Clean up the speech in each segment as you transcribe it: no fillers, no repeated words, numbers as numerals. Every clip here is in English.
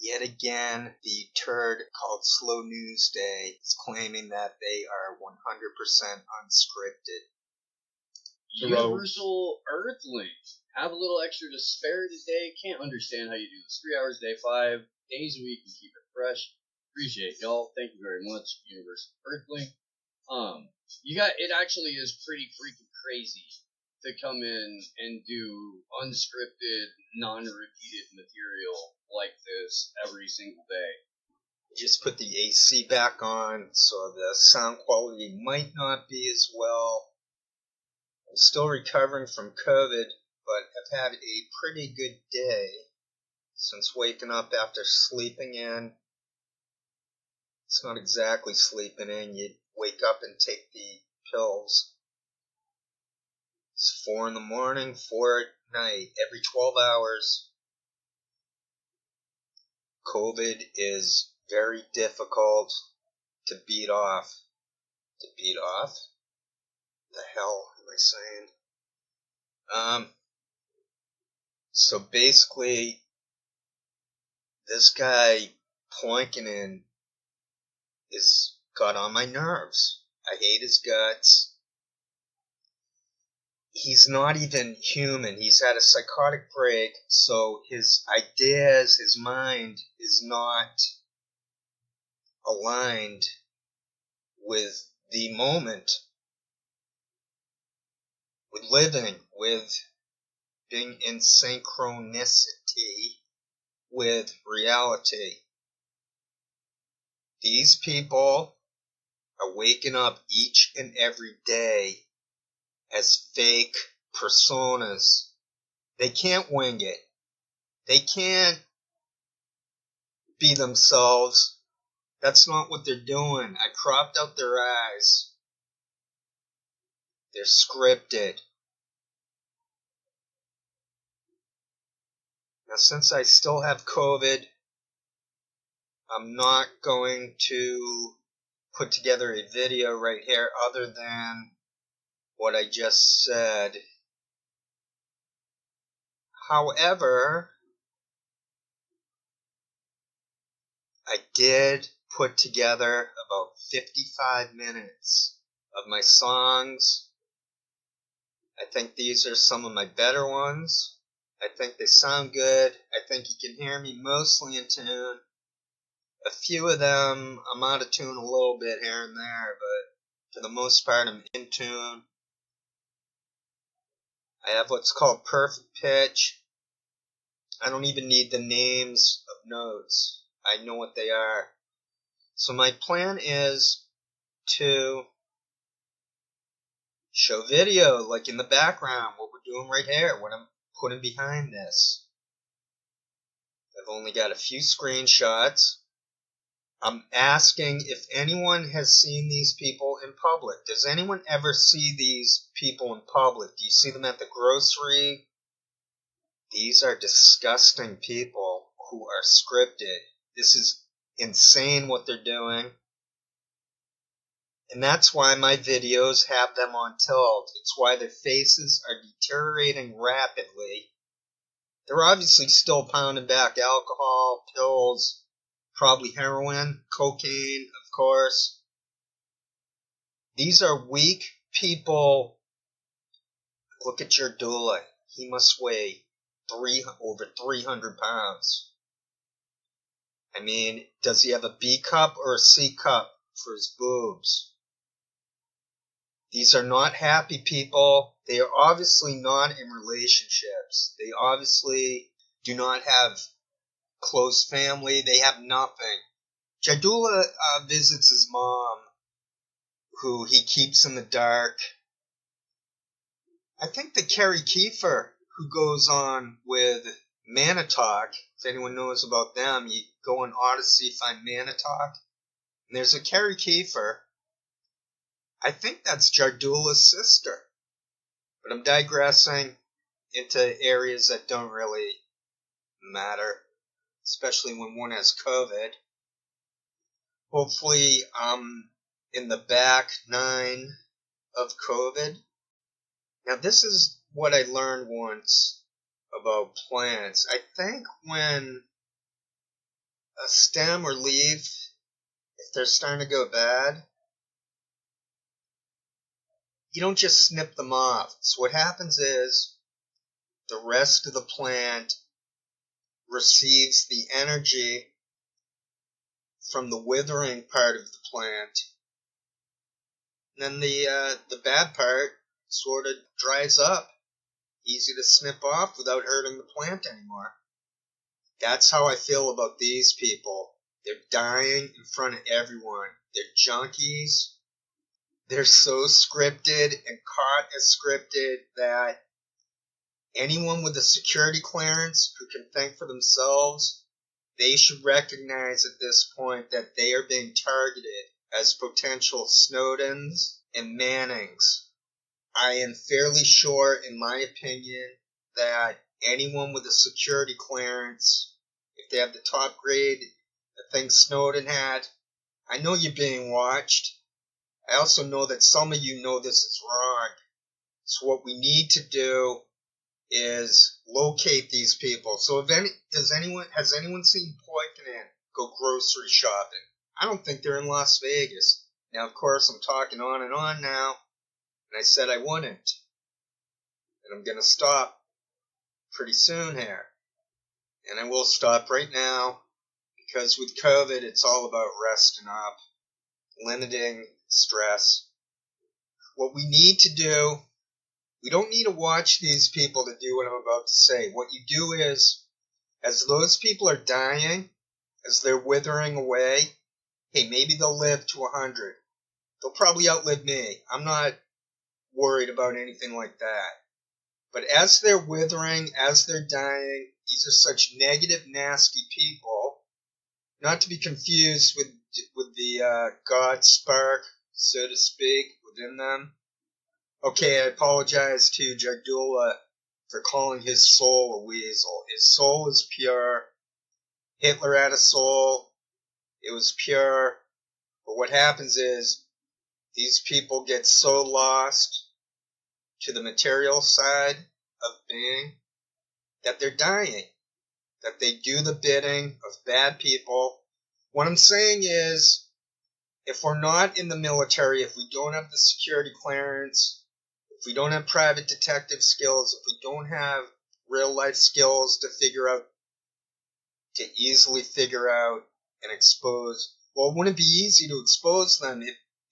Yet again, the turd called Slow News Day is claiming that they are 100% unscripted. Universal Earthling. Have a little extra to spare today. Can't understand how you do this. 3 hours a day, 5 days a week, and keep it fresh. Appreciate y'all. Thank you very much, Universal Earthling. It actually is pretty freaking crazy to come in and do unscripted, non-repeated material like this every single day. Just put the AC back on, so the sound quality might not be as well. I'm still recovering from COVID, but have had a pretty good day since waking up after sleeping in. It's not exactly sleeping in. You wake up and take the pills. It's 4 in the morning, 4 at night, every 12 hours. COVID is very difficult to beat off. To beat off? The hell am I saying? So basically, this guy Plonkinen is got on my nerves. I hate his guts. He's not even human. He's had a psychotic break, so his ideas, his mind is not aligned with the moment, with living, with being in synchronicity with reality. These people are waking up each and every day as fake personas. They can't wing it. They can't be themselves. That's not what they're doing. I cropped out their eyes. They're scripted. Now, since I still have COVID, I'm not going to put together a video right here other than what I just said. However, I did put together about 55 minutes of my songs. I think these are some of my better ones. I think they sound good. I think you can hear me mostly in tune. A few of them, I'm out of tune a little bit here and there, but for the most part, I'm in tune. I have what's called perfect pitch. I don't even need the names of notes. I know what they are. So my plan is to show video, like in the background, what we're doing right here, what I'm putting behind this. I've only got a few screenshots. I'm asking if anyone has seen these people in public. Does anyone ever see these people in public? Do you see them at the grocery? These are disgusting people who are scripted. This is insane what they're doing. And that's why my videos have them on tilt. It's why their faces are deteriorating rapidly. They're obviously still pounding back alcohol, pills, probably heroin, cocaine, of course. These are weak people. Look at your doula. He must weigh over 300 pounds. I mean, does he have a B cup or a C cup for his boobs? These are not happy people. They are obviously not in relationships. They obviously do not have close family. They have nothing. Jadula visits his mom, who he keeps in the dark. I think that Carrie Kiefer, who goes on with Manitalk, if anyone knows about them, you go on Odyssey, find Manitalk, and there's a Carrie Kiefer. I think that's Jardula's sister. But I'm digressing into areas that don't really matter, especially when one has COVID. Hopefully I'm in the back 9 of COVID. Now this is what I learned once about plants. I think when a stem or leaf, if they're starting to go bad, you don't just snip them off. So what happens is the rest of the plant receives the energy from the withering part of the plant. And then the bad part sort of dries up. Easy to snip off without hurting the plant anymore. That's how I feel about these people. They're dying in front of everyone. They're junkies. They're so scripted and caught as scripted that anyone with a security clearance who can think for themselves, they should recognize at this point that they are being targeted as potential Snowdens and Mannings. I am fairly sure, in my opinion, that anyone with a security clearance, if they have the top grade, the thing Snowden had, I know you're being watched. I also know that some of you know this is wrong. So what we need to do is locate these people. So has anyone seen Poikinen go grocery shopping? I don't think they're in Las Vegas. Now, of course, I'm talking on and on now, and I said I wouldn't. And I'm going to stop pretty soon here. And I will stop right now, because with COVID, it's all about resting up, limiting stress. What we need to do, we don't need to watch these people to do what I'm about to say. What you do is, as those people are dying, as they're withering away, hey, maybe they'll live to 100. They'll probably outlive me. I'm not worried about anything like that. But as they're withering, as they're dying, these are such negative, nasty people, not to be confused with the God spark, so to speak, within them. Okay, I apologize to Jardula for calling his soul a weasel. His soul is pure. Hitler had a soul. It was pure. But what happens is these people get so lost to the material side of being that they're dying, that they do the bidding of bad people. What I'm saying is, if we're not in the military, if we don't have the security clearance, if we don't have private detective skills, if we don't have real life skills to easily figure out and expose, well, it wouldn't be easy to expose them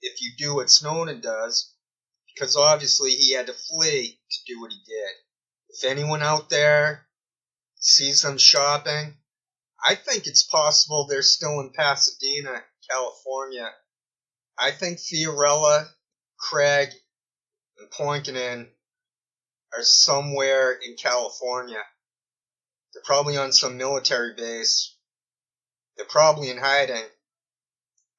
if you do what Snowden does, because obviously he had to flee to do what he did. If anyone out there sees them shopping, I think it's possible they're still in Pasadena, California. I think Fiorella, Craig, and Poikinen are somewhere in California. They're probably on some military base. They're probably in hiding.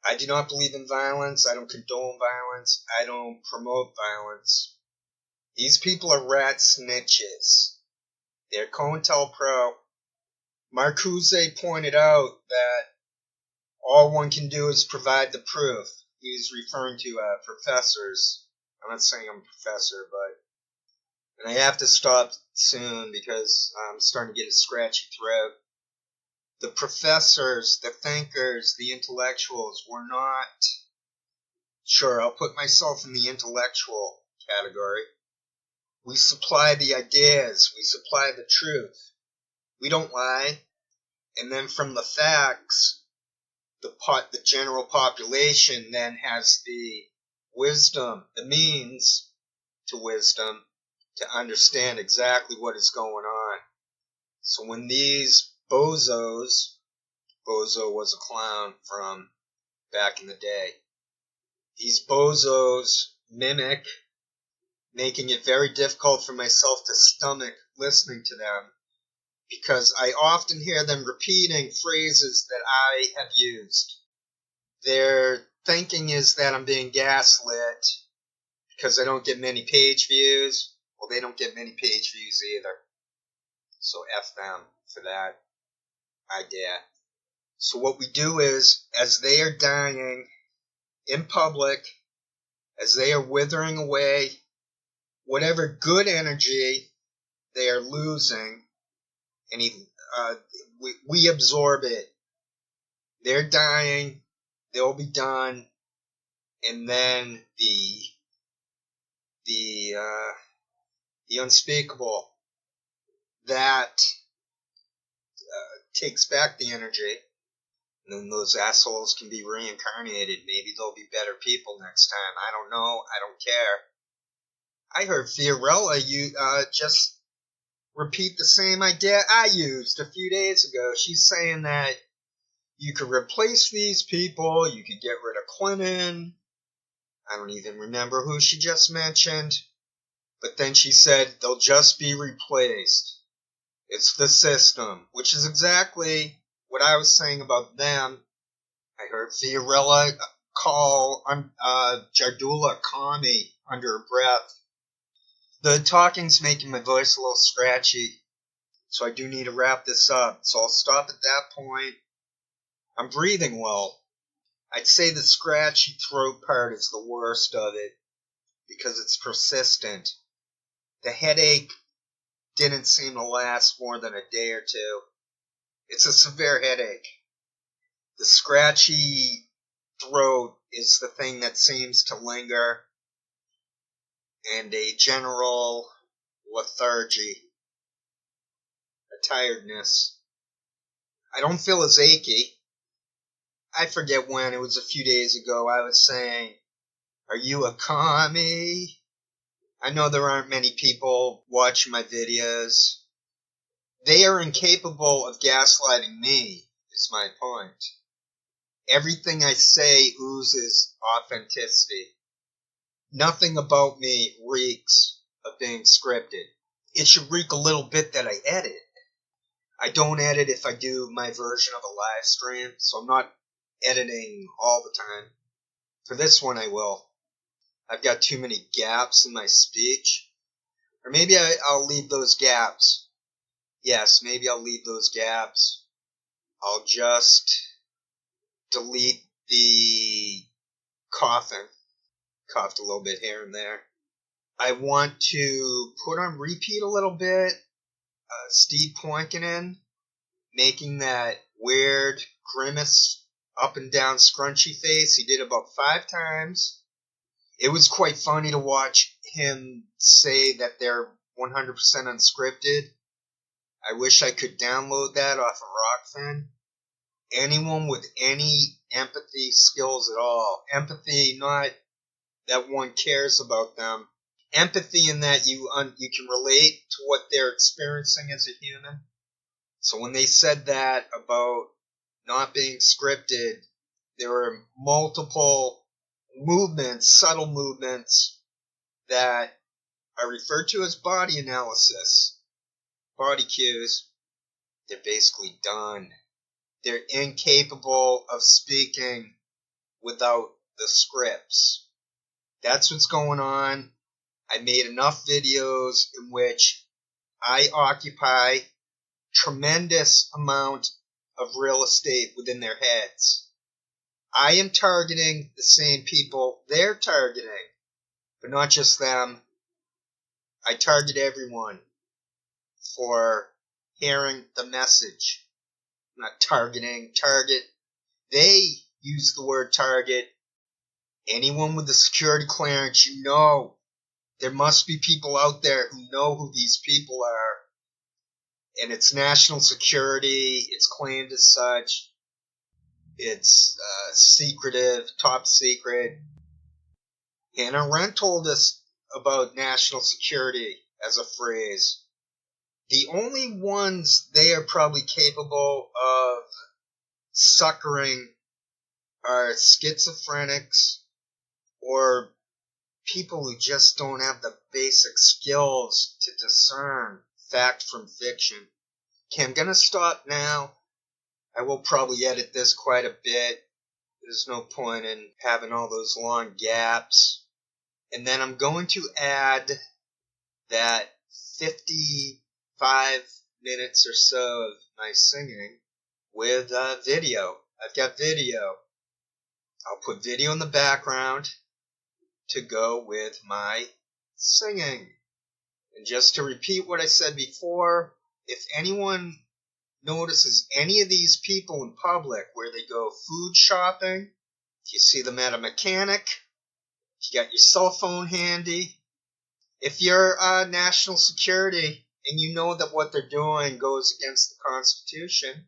I do not believe in violence. I don't condone violence. I don't promote violence. These people are rat snitches. They're COINTELPRO. Marcuse pointed out that all one can do is provide the proof. He's referring to professors. I'm not saying I'm a professor, and I have to stop soon because I'm starting to get a scratchy throat. The professors, the thinkers, the intellectuals were not... Sure, I'll put myself in the intellectual category. We supply the ideas. We supply the truth. We don't lie. And then from the facts, the general population then has the wisdom, the means to wisdom, to understand exactly what is going on. So when these bozos, bozo was a clown from back in the day, these bozos mimic, making it very difficult for myself to stomach listening to them, because I often hear them repeating phrases that I have used. Their thinking is that I'm being gaslit because I don't get many page views. Well, they don't get many page views either. So F them for that idea. So what we do is, as they are dying in public, as they are withering away, whatever good energy they are losing, we absorb it They're dying. They'll be done. And then the unspeakable, that takes back the energy. And then those assholes can be reincarnated. Maybe they'll be better people next time. I don't know. I don't care. I heard Fiorella just repeat the same idea I used a few days ago. She's saying that you could replace these people. You could get rid of Clinton. I don't even remember who she just mentioned. But then she said they'll just be replaced. It's the system, which is exactly what I was saying about them. I heard Fiorella call Jardula commie under her breath. The talking's making my voice a little scratchy, so I do need to wrap this up. So I'll stop at that point. I'm breathing well. I'd say the scratchy throat part is the worst of it, because it's persistent. The headache didn't seem to last more than a day or two. It's a severe headache. The scratchy throat is the thing that seems to linger, and a general lethargy, a tiredness. I don't feel as achy. I forget when, it was a few days ago, I was saying, "Are you a commie?" I know there aren't many people watching my videos. They are incapable of gaslighting me, is my point. Everything I say oozes authenticity. Nothing about me reeks of being scripted. It should reek a little bit that I edit. I don't edit if I do my version of a live stream, so I'm not editing all the time. For this one I will. I've got too many gaps in my speech. Or maybe I'll leave those gaps. Yes, maybe I'll leave those gaps. I'll just delete the coughing. Coughed a little bit here and there. I want to put on repeat a little bit Steve Poinkinen making that weird grimace up and down scrunchy face. He did about 5 times. It was quite funny to watch him say that they're 100% unscripted. I wish I could download that off of Rockfin. Anyone with any empathy skills at all. Empathy, not that one cares about them. Empathy in that you can relate to what they're experiencing as a human. So when they said that about not being scripted, there were multiple movements, subtle movements, that are referred to as body analysis. Body cues. They're basically done. They're incapable of speaking without the scripts. That's what's going on. I made enough videos in which I occupy tremendous amount of real estate within their heads. I am targeting the same people they're targeting, but not just them. I target everyone for hearing the message. I'm not targeting, target. They use the word target. Anyone with a security clearance, you know. There must be people out there who know who these people are. And it's national security. It's claimed as such. It's secretive, top secret. Hannah Arendt told us about national security as a phrase. The only ones they are probably capable of succouring are schizophrenics or people who just don't have the basic skills to discern fact from fiction. Okay, I'm going to stop now. I will probably edit this quite a bit. There's no point in having all those long gaps. And then I'm going to add that 55 minutes or so of my singing with video. I've got video. I'll put video in the background to go with my singing. And just to repeat what I said before, if anyone notices any of these people in public where they go food shopping, if you see them at a mechanic, if you got your cell phone handy, if you're national security and you know that what they're doing goes against the Constitution,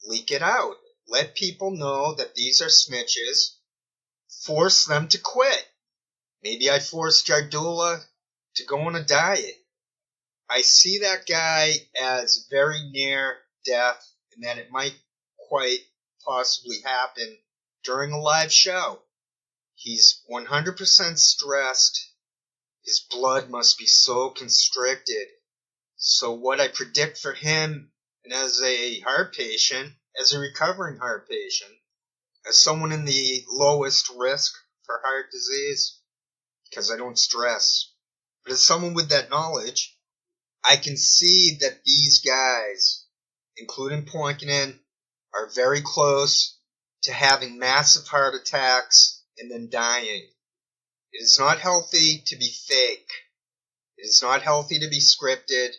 leak it out. Let people know that these are snitches. Force them to quit. Maybe I'd force Jardula to go on a diet. I see that guy as very near death and that it might quite possibly happen during a live show. He's 100% stressed. His blood must be so constricted. So what I predict for him, and as a heart patient, as a recovering heart patient, as someone in the lowest risk for heart disease, because I don't stress, but as someone with that knowledge, I can see that these guys, including Poinkinen, are very close to having massive heart attacks and then dying. It is not healthy to be fake. It is not healthy to be scripted.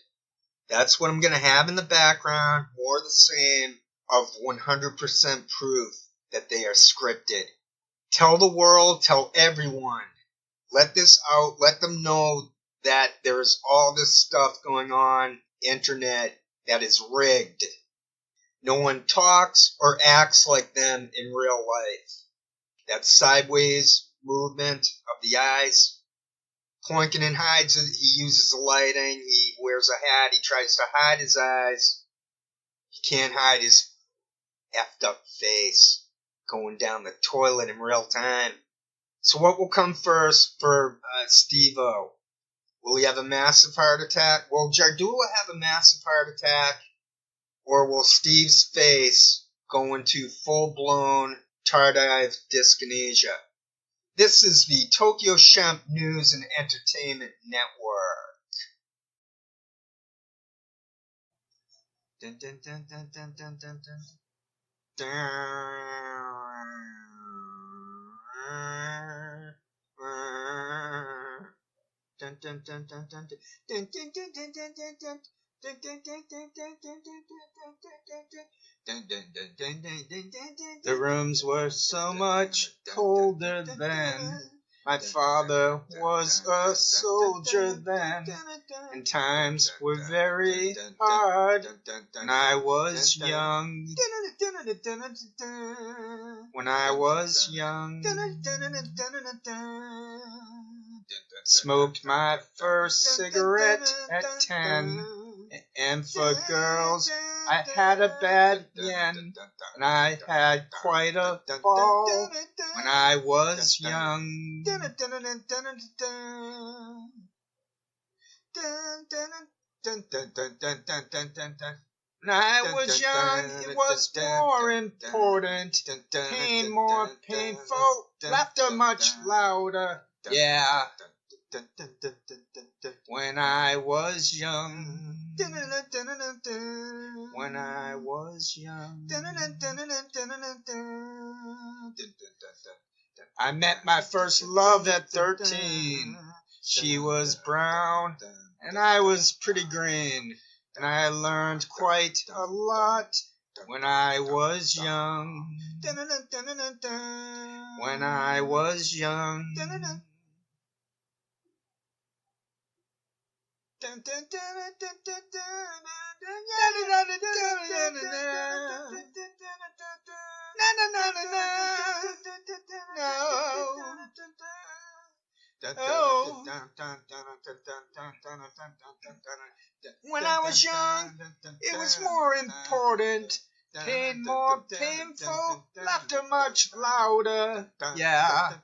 That's what I'm going to have in the background, more the same, of 100% proof that they are scripted. Tell the world, tell everyone. Let this out, let them know that there is all this stuff going on, internet, that is rigged. No one talks or acts like them in real life. That sideways movement of the eyes. Poinkinen hides it, he uses the lighting, he wears a hat, he tries to hide his eyes. He can't hide his effed up face going down the toilet in real time. So what will come first for Steve-O? Will he have a massive heart attack? Will Jardula have a massive heart attack? Or will Steve's face go into full-blown tardive dyskinesia? This is the Tokyo Shemp News and Entertainment Network. Dun, dun, dun, dun, dun, dun, dun, dun. The rooms were so much colder then. My father was a soldier then, and times were very hard when I was young. When I was young, smoked my first cigarette at 10, and for girls I had a bad yen, and I had quite a ball when I was young. When I was young, it was more important, pain more painful, laughter much louder, yeah. When I was young, when I was young, I met my first love at 13. She was brown, and I was pretty green, and I learned quite a lot when I was young. When I was young. When I was young, it was more important, pain more painful, laughter much louder, yeah.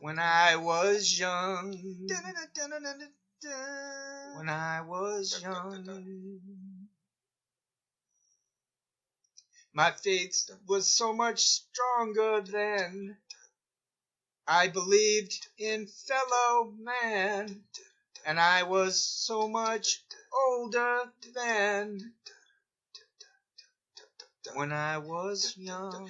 When I was young, when I was young, my faith was so much stronger then. I believed in fellow man, and I was so much older then. When I was young,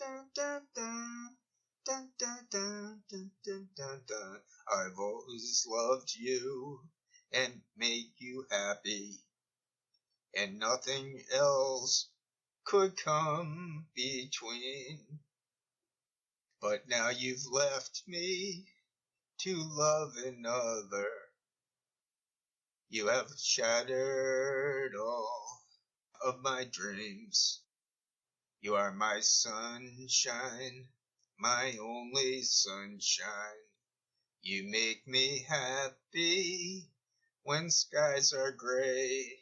I've always loved you and make you happy, and nothing else could come between. But now you've left me to love another. You have shattered all of my dreams. You are my sunshine, my only sunshine. You make me happy when skies are gray.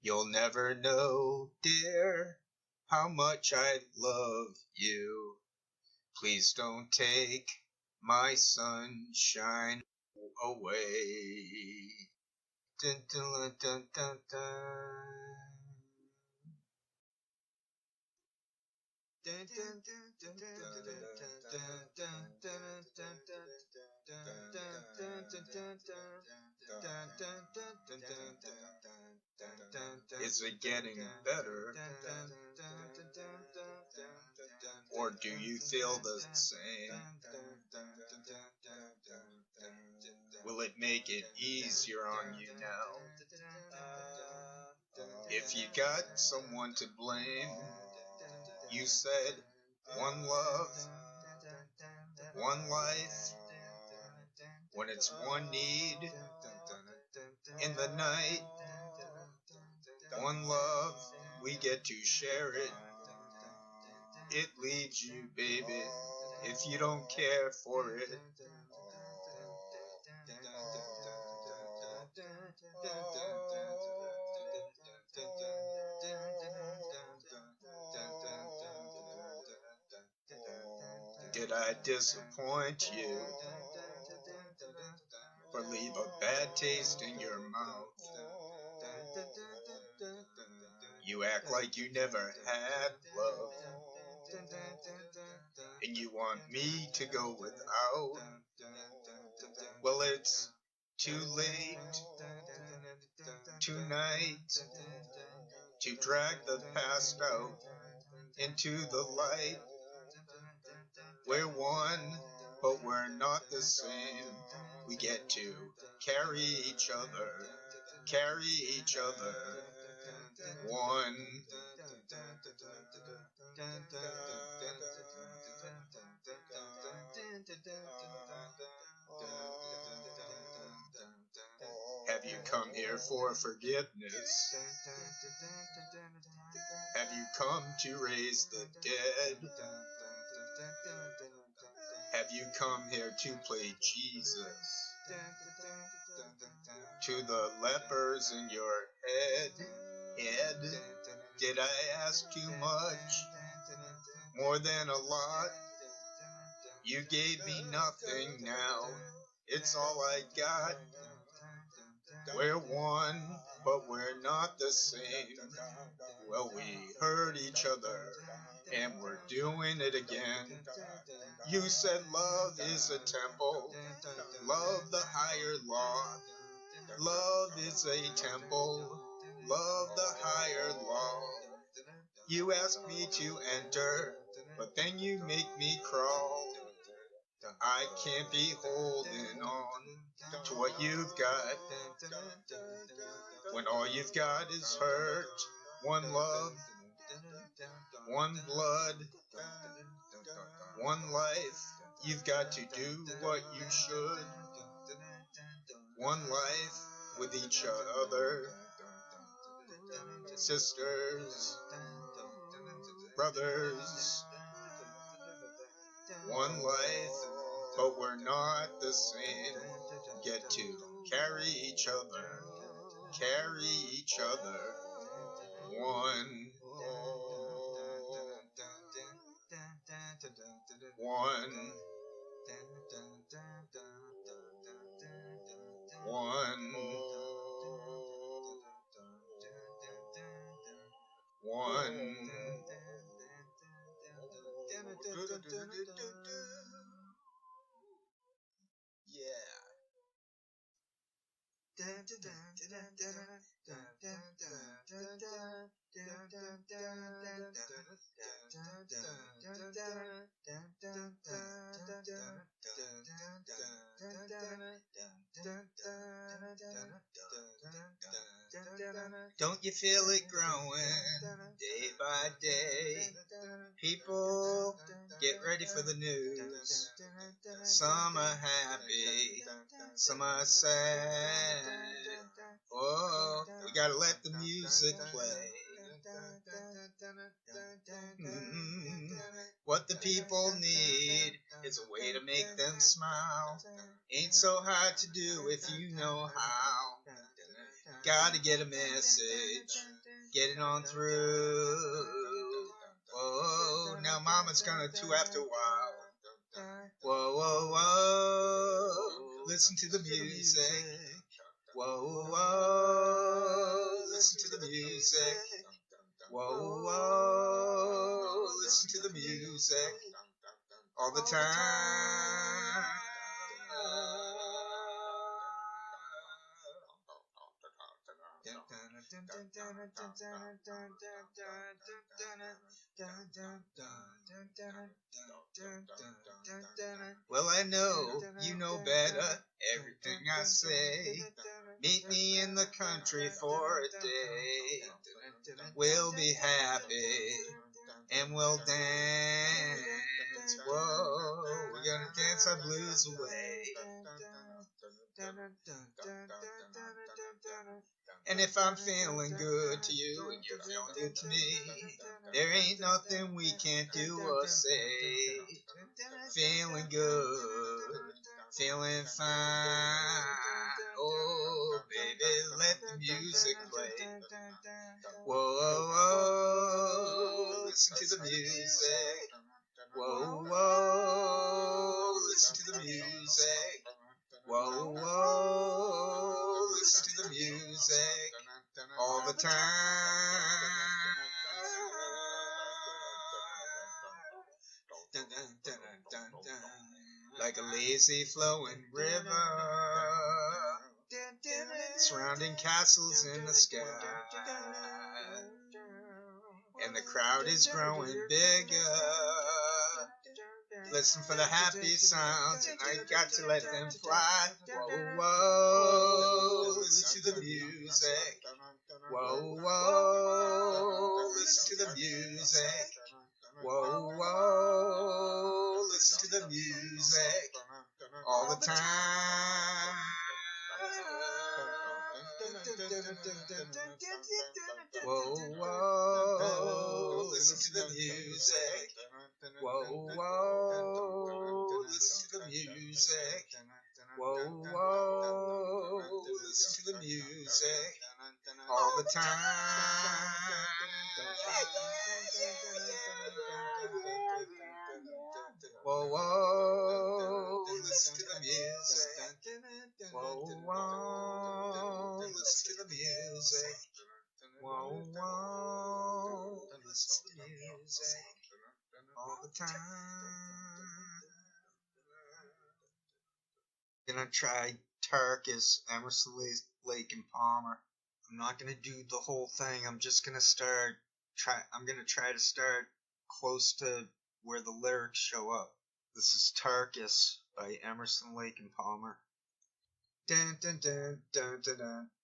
You'll never know, dear, how much I love you. Please don't take my sunshine away. Dun, dun, dun, dun, dun. Is it getting better? Or do you feel the same? Will it make it easier on you now? If you got someone to blame, you said one love, one life. When it's one need in the night, one love, we get to share it. It leaves you, baby, if you don't care for it. Did I disappoint you? Or leave a bad taste in your mouth? You act like you never had love, and you want me to go without. Well, it's too late tonight to drag the past out into the light. We're one, but we're not the same. We get to carry each other, one. Have you come here for forgiveness? Have you come to raise the dead? Have you come here to play Jesus? To the lepers in your head? Did I ask too much? More than a lot? You gave me nothing now. It's all I got. We're one, but we're not the same. Well, we hurt each other, and we're doing it again. You said love is a temple, love the higher law. Love is a temple, love the higher law. You ask me to enter, but then you make me crawl. I can't be holding on to what you've got, when all you've got is hurt. One love, one blood, one life. You've got to do what you should. One life with each other, sisters, brothers. One life, but we're not the same. Get to carry each other, one. One. Yeah. Don't you feel it growing day by day? People get ready for the news. Some are happy, some are sad. Oh, we gotta let the music play. What the people need is a way to make them smile. Ain't so hard to do if you know how. Gotta get a message, get it on through. Whoa, now mama's gonna too after a while. Whoa, whoa, whoa, listen to the music. Whoa, whoa, listen to the music. Whoa, whoa, listen to the music. All the time. Well, I know you know better everything I say. Meet me in the country for a day. We'll be happy and we'll dance. Whoa, we're gonna dance our blues away. And if I'm feeling good to you and you're feeling good to me, there ain't nothing we can't do or say. Feeling good, feeling fine. Oh, baby, let the music play. Whoa, whoa, whoa, listen to the music. Whoa, whoa, listen to the music. Whoa, whoa, listen to the music all the time. Dun, dun, dun, dun, dun. Like a lazy flowing river, surrounding castles in the sky. And the crowd is growing bigger. Listen for the happy sounds, and I got to let them fly. Whoa, whoa, listen to the music. Whoa, whoa, listen to the music. Whoa, whoa, listen to the music all the time. Whoa, whoa, listen to the music. Whoa, whoa, listen to the music. Whoa, whoa, listen to the music all the time. Whoa, whoa, listen to the music. Whoa, whoa, listen to the music. Whoa, whoa, listen to the music all the time. Gonna try Tarkus, Emerson, Lake, and Palmer. I'm not gonna do the whole thing. I'm just gonna I'm gonna try to start close to where the lyrics show up. This is Tarkus by Emerson, Lake, and Palmer. Dun dun dun dun dun dun dun.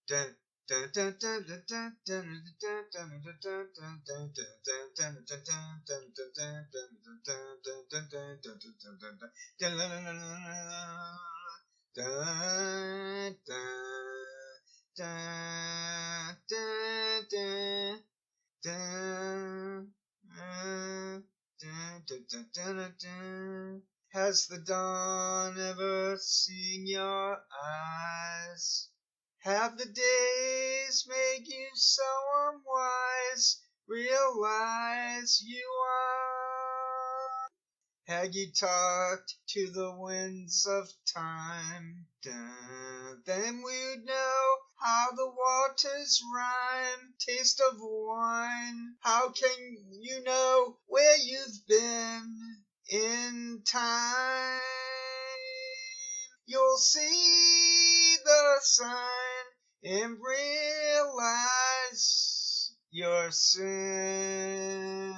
Has the dawn ever seen your eyes? Have the days made you so unwise? Realize you are. Had you talked to the winds of time? Then we'd know how the waters rhyme. Taste of wine. How can you know where you've been in time? You'll see the sign and realize your sin.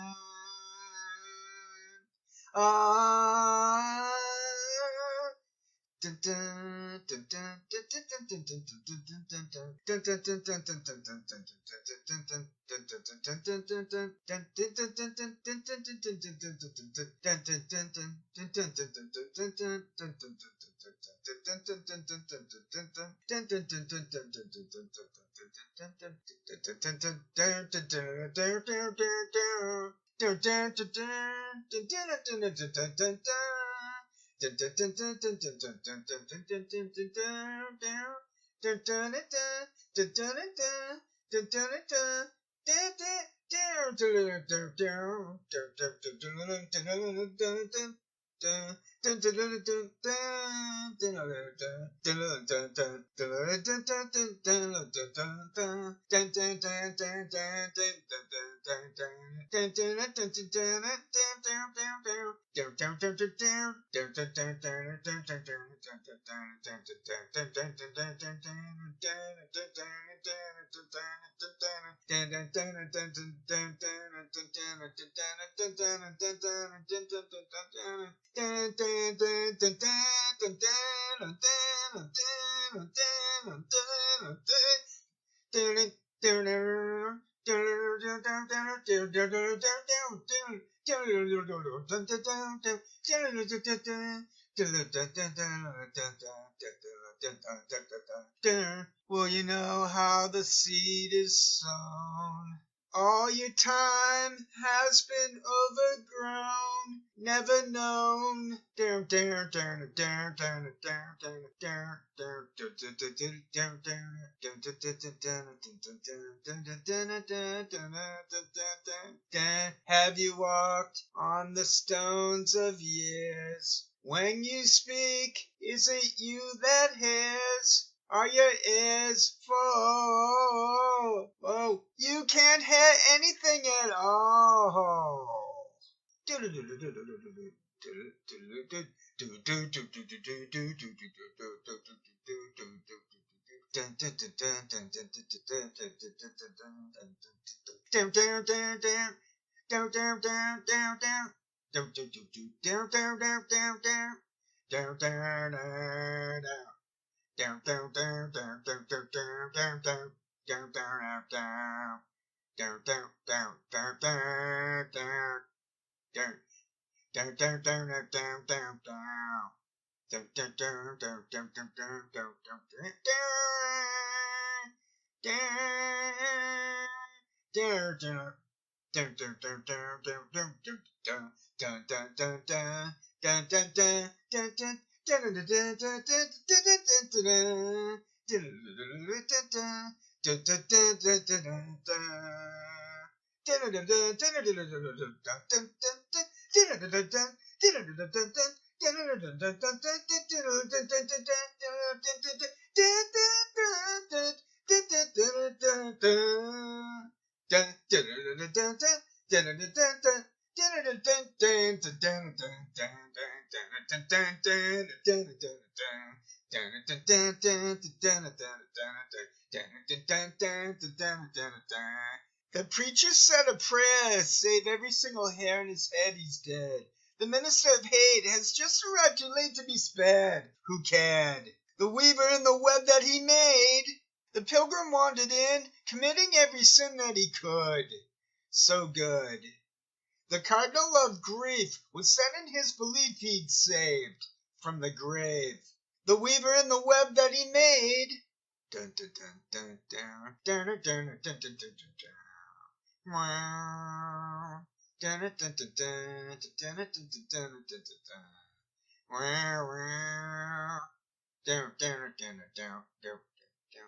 Dun, dun, Well, you know how the seed is sown. All your time has been overgrown, never known. Have you walked on the stones of years? When you speak, is it you that hears? Are your ears full? Oh, you can't hear anything at all. The preacher said a prayer, save every single hair in his head, he's dead. The minister of hate has just arrived too late to be spared. Who cared? The weaver in the web that he made. The pilgrim wandered in, committing every sin that he could. So good. The cardinal of grief was set in his belief he'd saved from the grave. The weaver in the web that he made. Dun, dun, dun, dun, dun, dun, dun, dun, dun, dun, dun, dun, dun. Wow. Dun, dun, dun, dun, dun, dun, dun, dun, dun, dun, dun. Wow, wow. Down, down, down, down, down, down.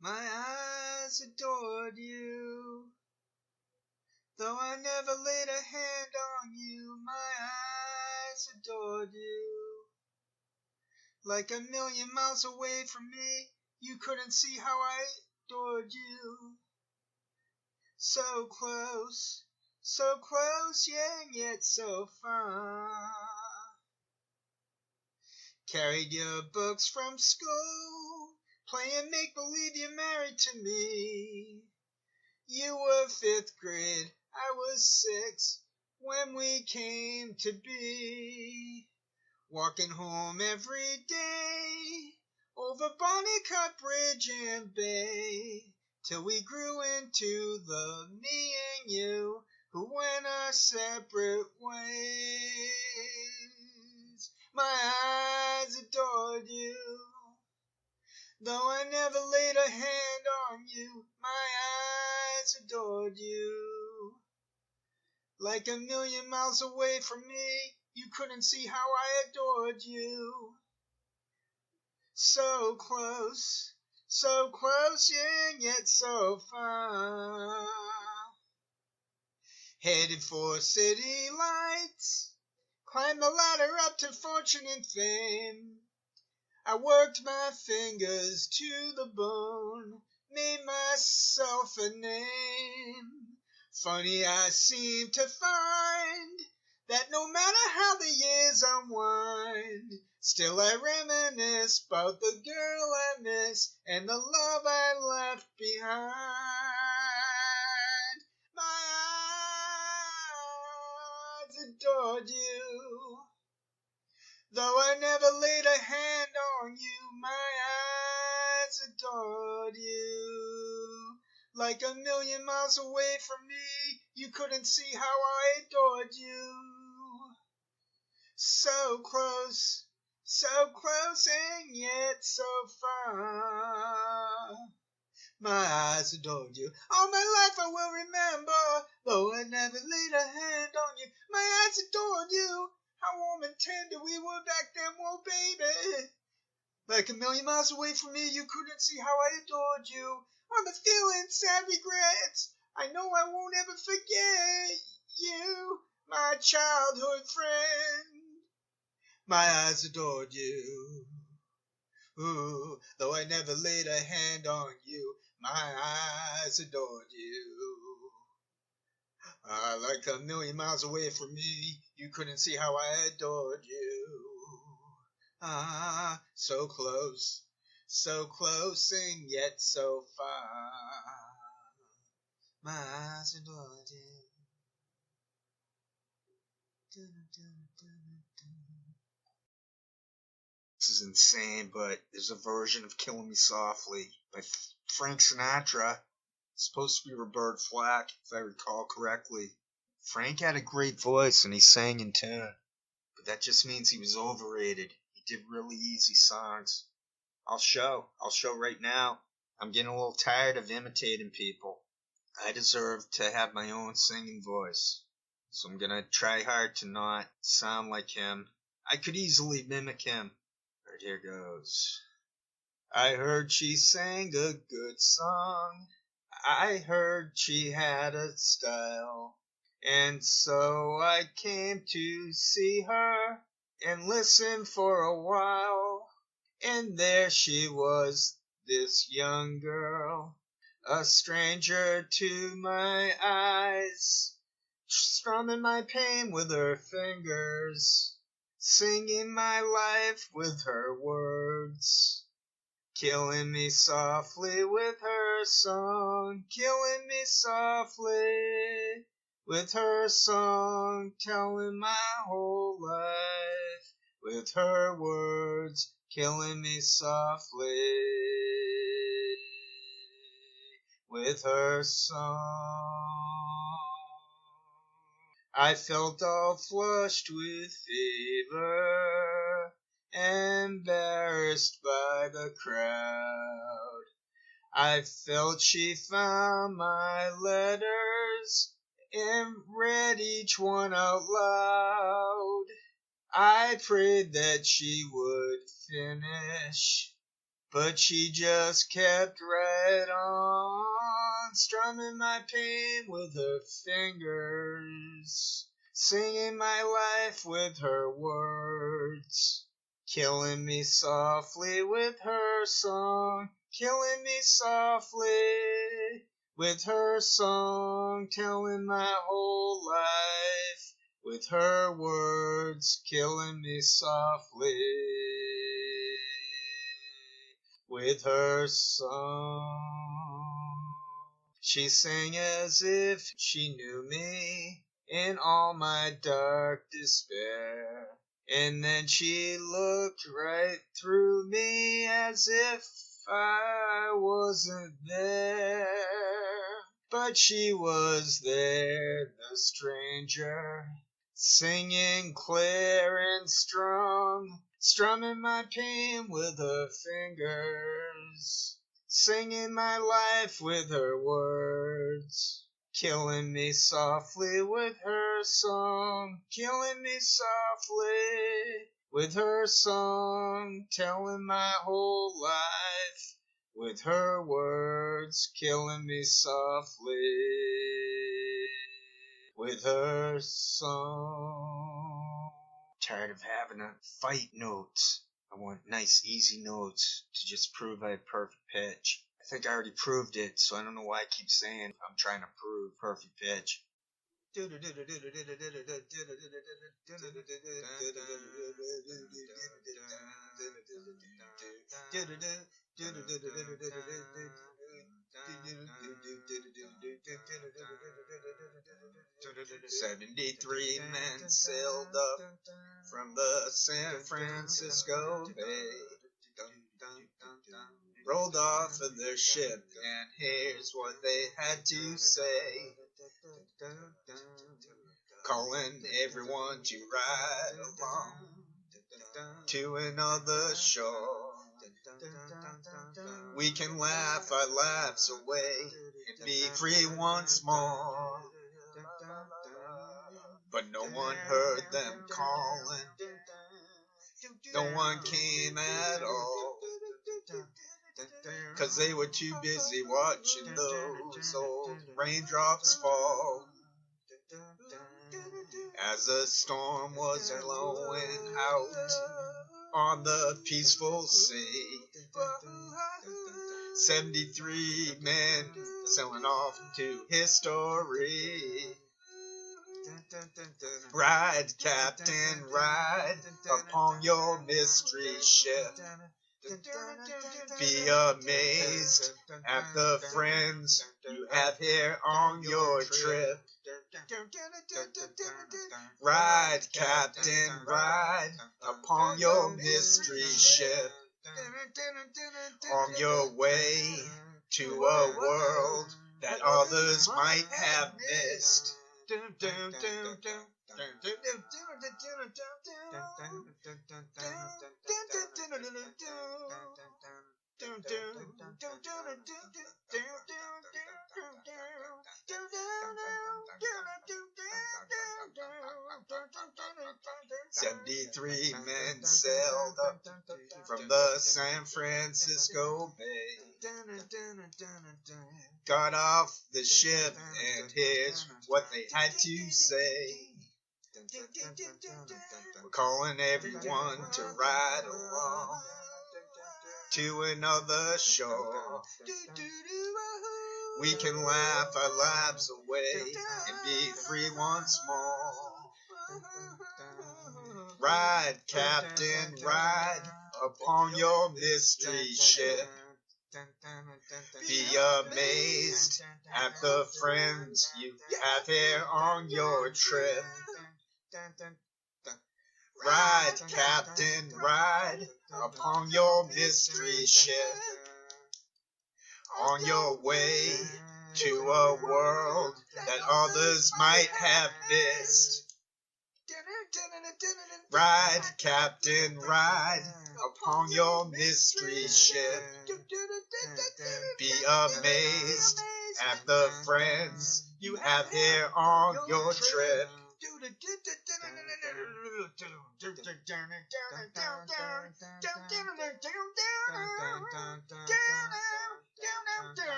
My eyes adored you, though I never laid a hand on you. My eyes adored you, like a million miles away from me. You couldn't see how I adored you. So close, yeah, and yet so far. Carried your books from school, playing make-believe you're married to me. You were 5th grade, I was 6, when we came to be. Walking home every day, over Bonnycut Bridge and Bay, till we grew into the me and you, who went our separate ways. My eyes adored you, though I never laid a hand on you. My eyes adored you, like a million miles away from me. You couldn't see how I adored you. So close, yeah, and yet so far. Headed for city lights, climbed the ladder up to fortune and fame. I worked my fingers to the bone, made myself a name. Funny I seem to find that no matter how the years unwind, still I reminisce about the girl I miss and the love I left behind. My eyes adored you, though I never laid a hand on you. My eyes adored you, like a million miles away from me. You couldn't see how I adored you. So close, and yet so far. My eyes adored you, all my life I will remember, though I never laid a hand on you. My eyes adored you, how warm and tender we were back then, whoa baby. Like a million miles away from me, you couldn't see how I adored you. I'm feeling sad regrets, I know I won't ever forget you, my childhood friend. My eyes adored you, ooh, though I never laid a hand on you. My eyes adored you. Like a million miles away from me, you couldn't see how I adored you. So close, and yet so far. My eyes adored you. This is insane, but there's a version of Killing Me Softly by Frank Sinatra. It's supposed to be Robert Flack, if I recall correctly. Frank had a great voice and he sang in tune, but that just means he was overrated. He did really easy songs. I'll show right now. I'm getting a little tired of imitating people. I deserve to have my own singing voice, so I'm gonna try hard to not sound like him. I could easily mimic him. Right, here goes. I heard she sang a good song. I heard she had a style. And so I came to see her and listen for a while. And there she was, this young girl. a stranger to my eyes, strumming my pain with her fingers, singing my life with her words, killing me softly with her song, killing me softly with her song, telling my whole life with her words, killing me softly with her song. I felt all flushed with fever, embarrassed by the crowd. I felt she found my letters and read each one out loud. I prayed that she would finish, but she just kept right on, strumming my pain with her fingers, singing my life with her words, killing me softly with her song, killing me softly with her song, telling my whole life with her words, killing me softly with her song. She sang as if she knew me in all my dark despair, and then she looked right through me as if I wasn't there. But she was there, the stranger, singing clear and strong, strumming my pain with her fingers, singing my life with her words, killing me softly with her song, killing me softly with her song, telling my whole life with her words, killing me softly with her song. Tired of having to fight notes. I want nice, easy notes to just prove I have perfect pitch. I think I already proved it, so I don't know why I keep saying I'm trying to prove perfect pitch. "73 men sailed up from the San Francisco Bay, rolled off of their ship, and here's what they had to say. Calling everyone to ride along to another shore. We can laugh our lives away and be free once more." But no one heard them calling. No one came at all, 'cause they were too busy watching those old raindrops fall. As the storm was blowing out on the peaceful sea, 73 men sailing off to history. Ride, Captain, ride upon your mystery ship. Be amazed at the friends you have here on your trip. Ride, Captain, ride upon your mystery ship, on your way to a world that others might have missed. 73 men sailed up from the San Francisco Bay, got off the ship, and here's what they had to say. We're calling everyone to ride along to another shore. We can laugh our lives away and be free once more. Ride, Captain, ride upon your mystery ship. Be amazed at the friends you have here on your trip. Ride, Captain, ride upon your mystery ship. On your way to a world that others might have missed. Ride, Captain, ride upon your mystery ship. Be amazed at the friends you have here on your trip.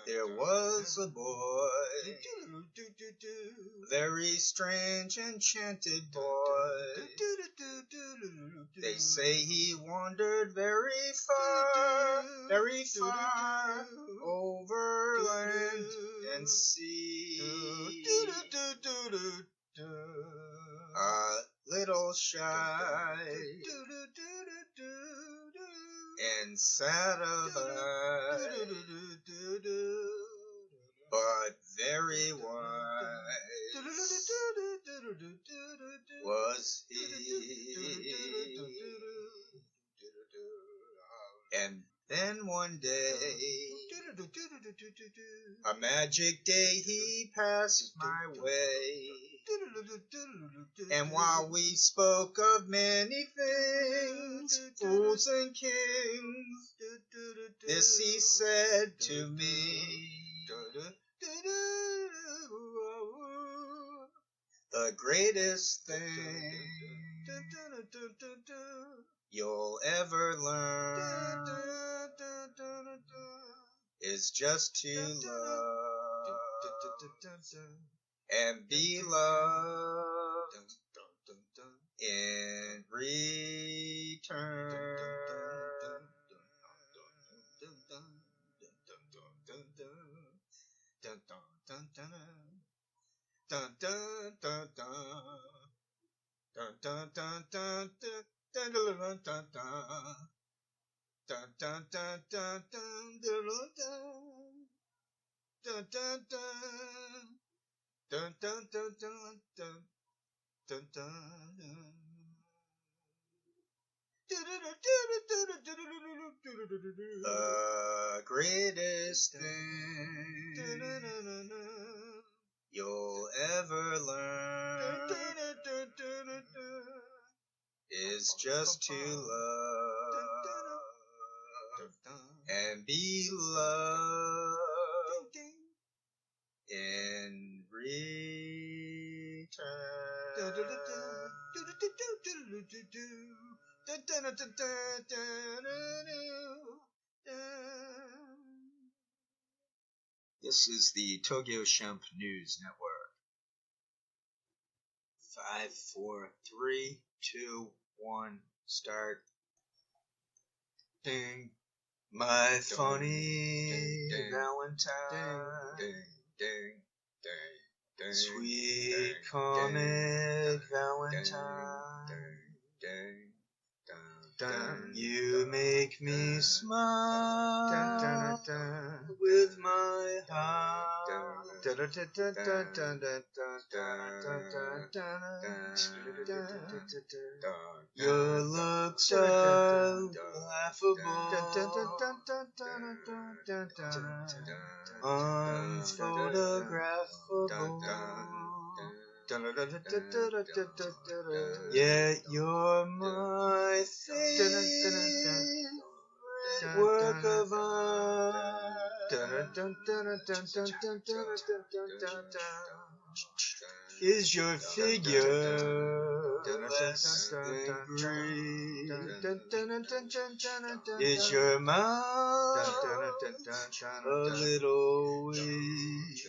There was a boy, very strange, enchanted boy. They say he wandered very far over land and sea. A little shy and satisfied, but very wise was he. And then one day, a magic day, he passed my way. And while we spoke of many things, fools and kings, this he said to me: the greatest thing you'll ever learn is just to love and be loved in return. The greatest thing you'll ever learn is just to love and be loved in return. This is the Tokyo Shemp News Network. 5, 4, 3, 2, 1, start. Ding. My funny Valentine. Sweet comic Valentine. You make me smile with my heart. Your looks are laughable, unphotographable. Yet you're my favorite work of art is your figure less than Greek? Is your mouth a little weak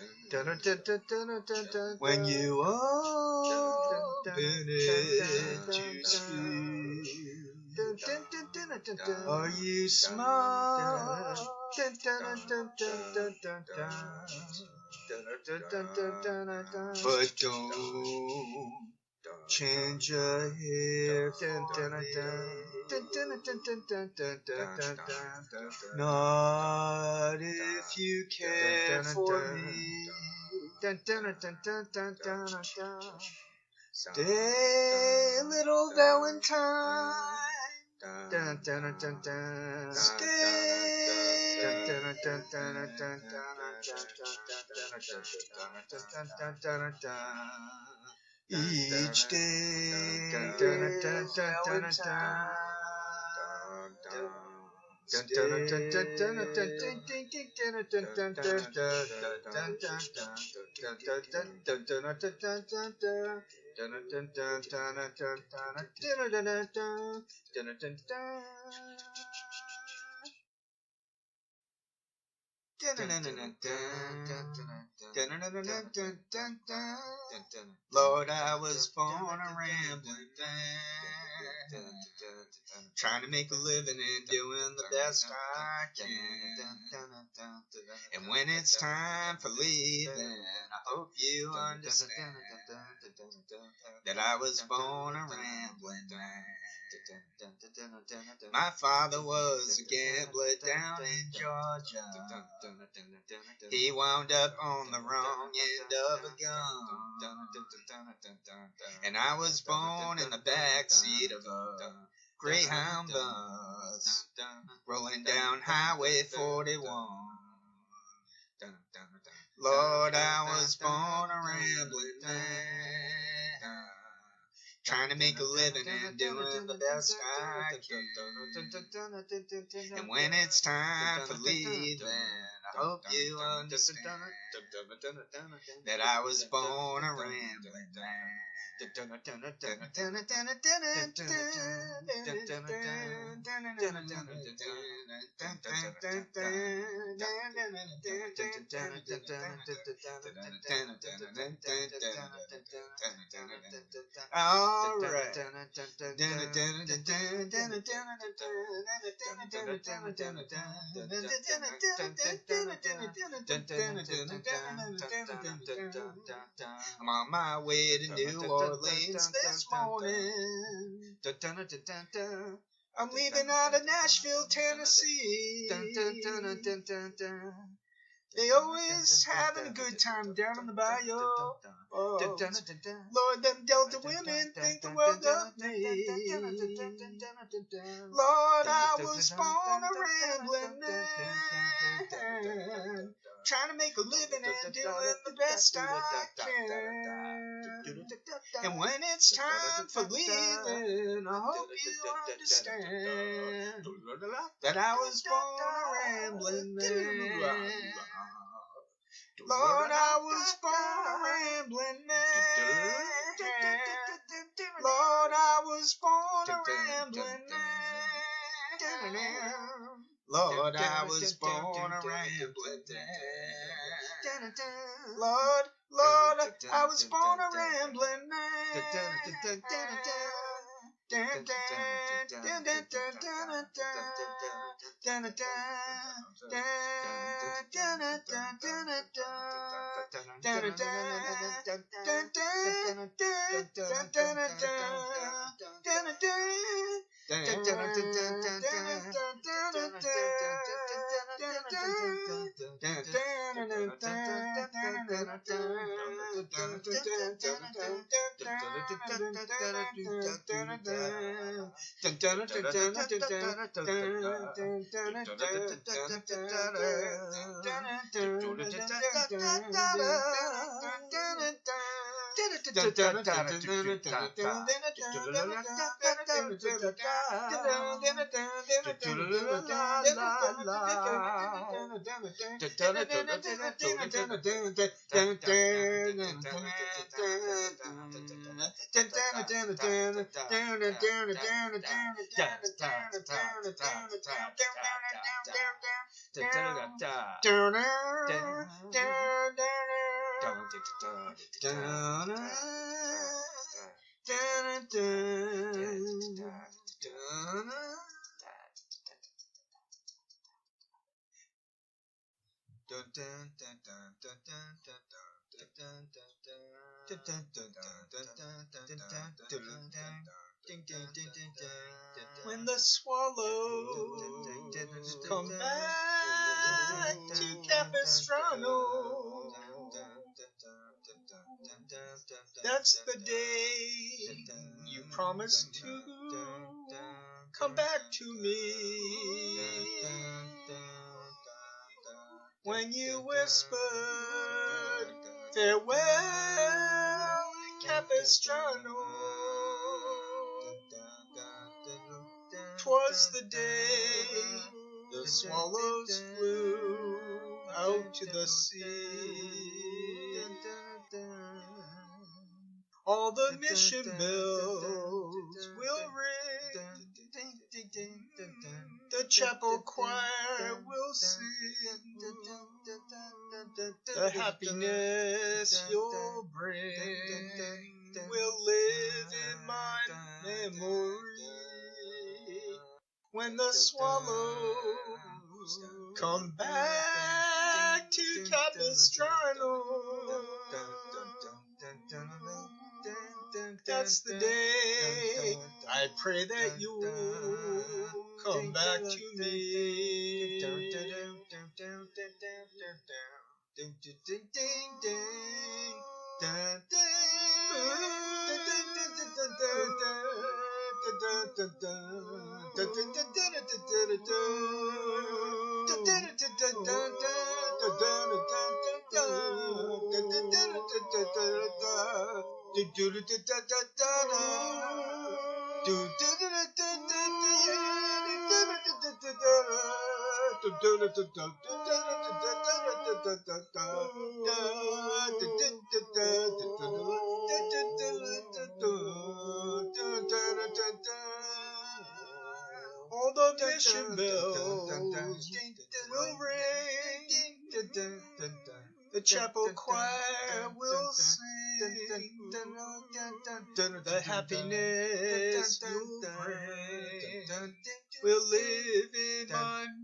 when you open it to speak? Are you smart? But don't change your hair. Not if you care for me. Stay, little Valentine. Each day, Valentine. Lord, I was born a rambling man, trying to make a living and doing the best I can. And when it's time for leaving, I hope you understand that I was born a rambling man. My father was a gambler down in Georgia. He wound up on the wrong end of a gun. And I was born in the backseat of a Greyhound bus, rolling down Highway 41. Lord, I was born a rambling man, trying to make a living and doing the best I can. And when it's time for leaving, I hope you understand that I was born a rambling man. All right. I'm on my way to New Orleans this morning. I'm leaving out of Nashville, Tennessee. They always having a good time down on the bayou. Oh, Lord, them Delta women think the world of me. Lord, I was born a rambling man, trying to make a living and doing the best I can. And when it's time for leaving, I hope you understand that I was born a rambling man. Lord, I was born a rambling man. Lord, I was born a rambling man. Lord, I was born a rambling man. Lord, I was born a rambling man. When the swallows come back to Capistrano, that's the day you promised to come back to me. When you whispered farewell, Capistrano, 'twas the day the swallows flew out to the sea. All the mission bells will ring, the chapel choir will sing, the happiness you'll bring will live in my memory. When the swallows come back to Capistrano, that's the day I pray that you'll come back to me. All the mission bells will ring, the chapel choir will sing, the happiness you bring will live in my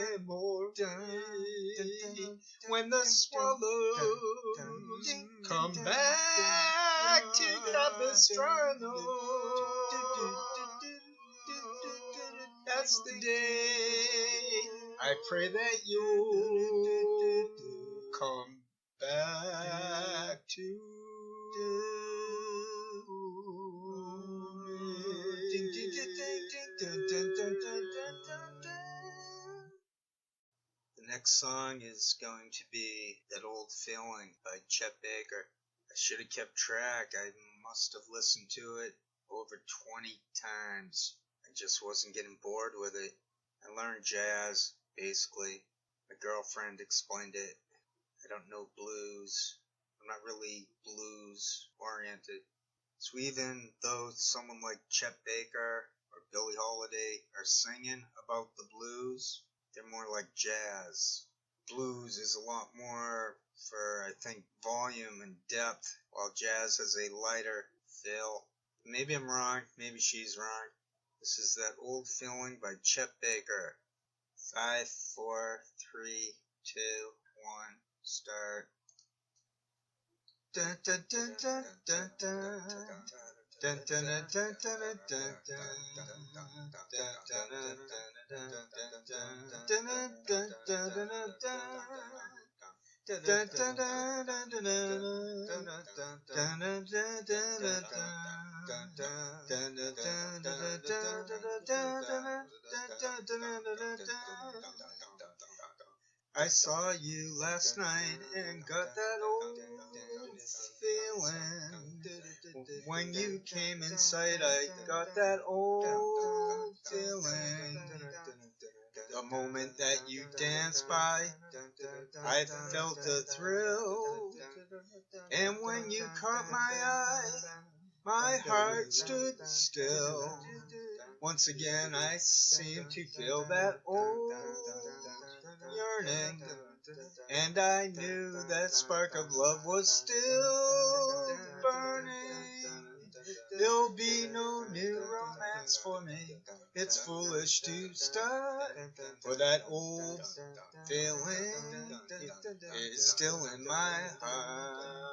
memory. When the swallows come back to Capistrano, that's the day I pray that you'll come back to me. The next song is going to be That Old Feeling by Chet Baker. I should have kept track. I must have listened to it over 20 times. I just wasn't getting bored with it. I learned jazz, basically. My girlfriend explained it. I don't know blues. I'm not really blues-oriented. So even though someone like Chet Baker or Billie Holiday are singing about the blues, they're more like jazz. Blues is a lot more for, I think, volume and depth, while jazz has a lighter feel. Maybe I'm wrong. Maybe she's wrong. This is That Old Feeling by Chet Baker. 5, 4, 3, 2, 1, start. I saw you last night and got that old feeling When you came in sight, I got that old feeling. The moment that you danced by, I felt a thrill. And when you caught my eye, my heart stood still. Once again, I seemed to feel that old yearning. And I knew that spark of love was still burning. There'll be no new romance for me. It's foolish to start, for that old feeling is still in my heart.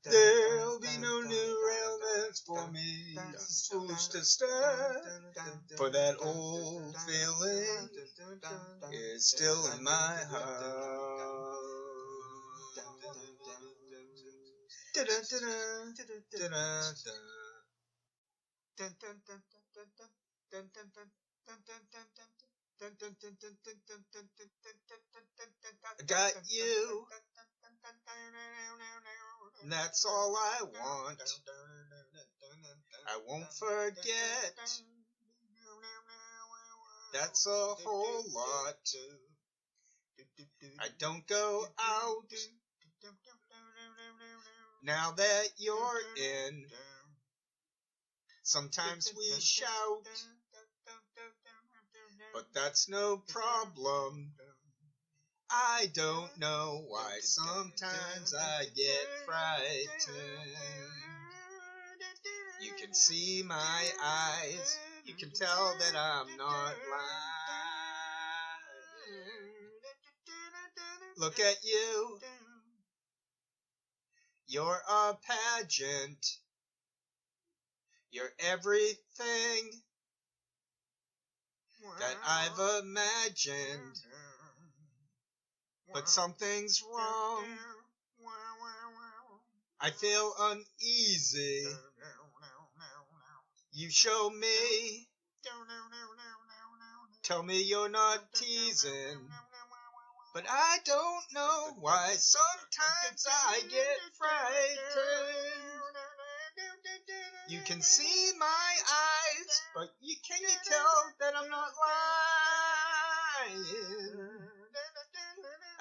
There'll be no new romance for me. It's foolish to start, for that old feeling is still in my heart. I got you. And that's all I want. I won't forget. That's a whole lot. I don't go out now that you're in. Sometimes we shout, but that's no problem. I don't know why sometimes I get frightened. You can see my eyes, you can tell that I'm not lying. Look at you, you're a pageant. You're everything that I've imagined. But something's wrong. I feel uneasy. You show me. Tell me you're not teasing. But I don't know why sometimes I get frightened. You can see my eyes, but can you tell that I'm not lying?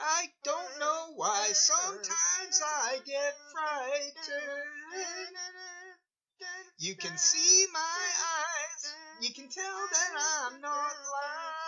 I don't know why sometimes I get frightened. You can see my eyes, you can tell that I'm not lying.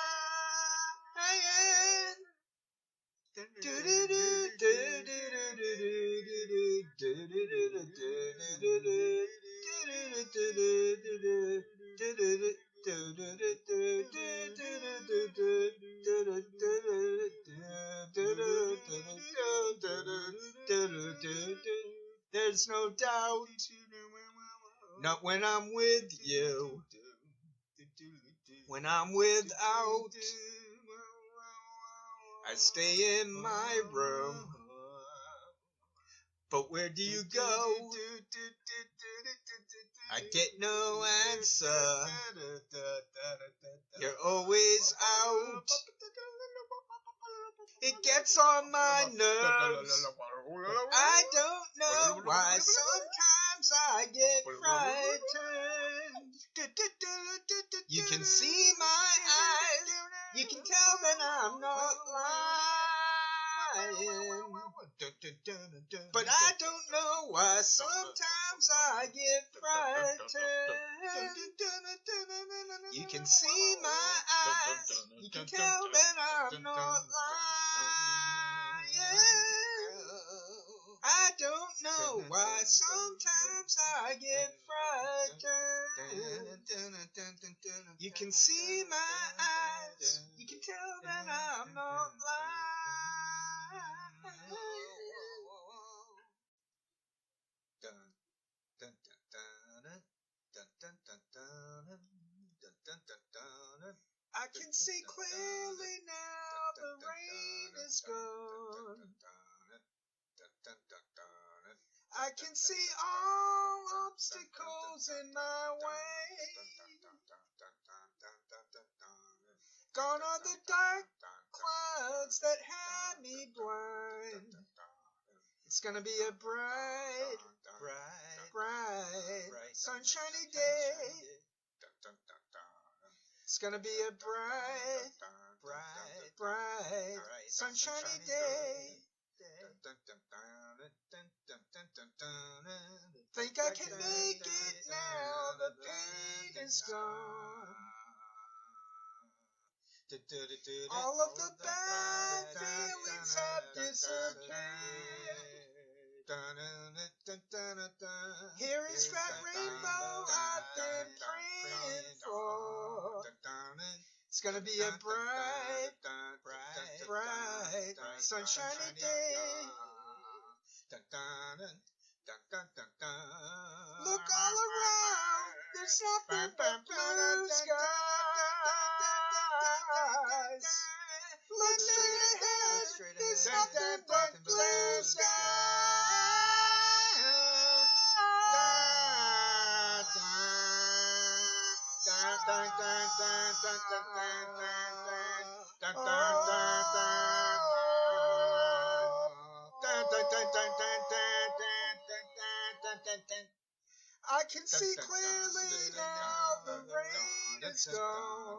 There's no doubt, not when I'm with you. When I'm without, I stay in my room. But where do you go? I get no answer. You're always out. It gets on my nerves. I don't know why sometimes I get frightened. You can see my eyes. You can tell that I'm not lying. But I don't know why sometimes I get frightened. You can see my eyes. You can tell that I'm not lying. I don't know why sometimes I get frightened. You can see my eyes. You can tell that I'm not lying. I can see clearly now the rain is gone. I can see all obstacles in my way. Gone are the dark clouds that had me blind. It's gonna be a bright, sunshiny day. It's gonna be a bright, sunshiny day. Think I can make it now, the pain is gone. All of the bad feelings have disappeared. Here is that rainbow I've been praying for. It's gonna be a bright, sunshiny day. Look all around, there's nothing but blue skies. Look straight ahead, there's nothing but blue skies. I can see clearly now the rain is gone.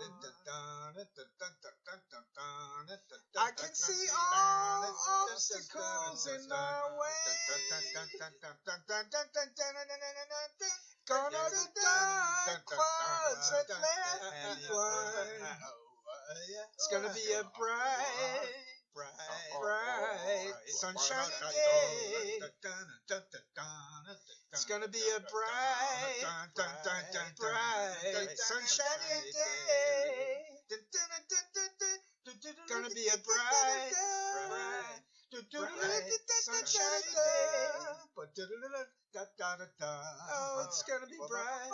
I can see all obstacles in my way. Gone are the dark clouds that left me blind. It's gonna be a bright, sunshiny day. It's gonna be a bright, sunshiny day. Gonna be a bright, sunshiny day. Oh, it's gonna be bright,